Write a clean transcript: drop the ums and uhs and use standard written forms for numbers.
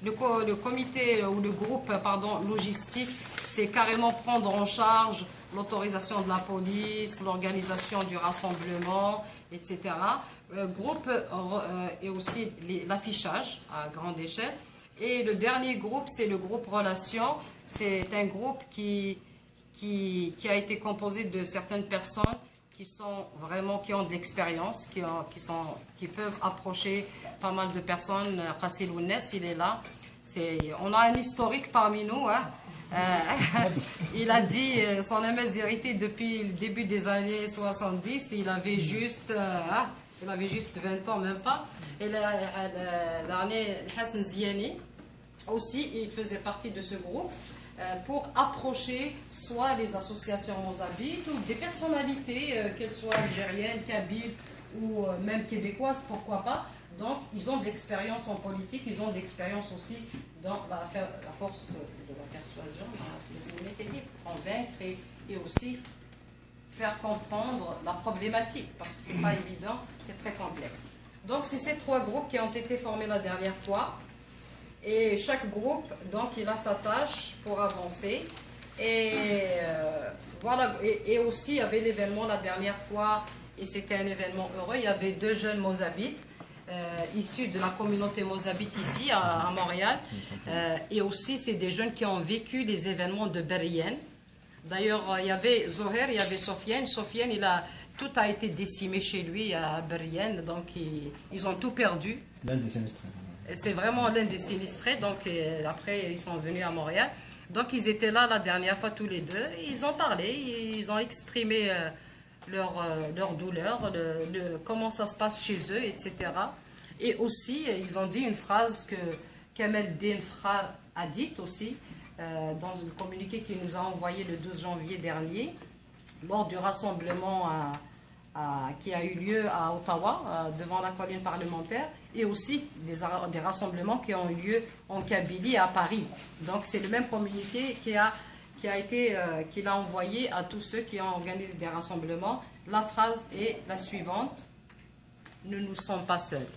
le comité ou le groupe pardon, logistique, c'est carrément prendre en charge l'autorisation de la police, l'organisation du rassemblement, etc. Groupe et aussi l'affichage à grande échelle. Et le dernier groupe, c'est le groupe Relations. C'est un groupe qui a été composé de certaines personnes qui ont de l'expérience, qui peuvent approcher pas mal de personnes. Kassil Ounes, il est là. On a un historique parmi nous. Hein. Il a dit son amazérité depuis le début des années 70. Il avait juste 20 ans, même pas. Et l'année Hassan Ziani aussi, il faisait partie de ce groupe. Pour approcher soit les associations mozabites ou des personnalités, qu'elles soient algériennes, kabyles ou même québécoises, pourquoi pas. Donc, ils ont de l'expérience en politique, ils ont de l'expérience aussi dans la force de la persuasion, convaincre et aussi faire comprendre la problématique, parce que ce n'est pas évident, c'est très complexe. Donc, c'est ces trois groupes qui ont été formés la dernière fois. Et chaque groupe, donc, il a sa tâche pour avancer. Et voilà. Et aussi, il y avait l'événement la dernière fois, et c'était un événement heureux. Il y avait deux jeunes mozabites, issus de la communauté mozabite ici, à Montréal. Et aussi, c'est des jeunes qui ont vécu les événements de Berrien. D'ailleurs, il y avait Zoher, il y avait Sofiane. Sofiane, tout a été décimé chez lui à Berrien, donc ils ont tout perdu. L'un des sinistrés. C'est vraiment l'un des sinistrés, donc après ils sont venus à Montréal. Donc ils étaient là la dernière fois tous les deux, et ils ont parlé, ils ont exprimé leur douleur, comment ça se passe chez eux, etc. Et aussi, ils ont dit une phrase que Kamel Denfra a dite aussi, dans un communiqué qu'il nous a envoyé le 12 janvier dernier, lors du rassemblement qui a eu lieu à Ottawa, devant la colline parlementaire, et aussi des rassemblements qui ont eu lieu en Kabylie à Paris. Donc c'est le même communiqué qu'il a envoyé à tous ceux qui ont organisé des rassemblements. La phrase est la suivante: nous ne sommes pas seuls.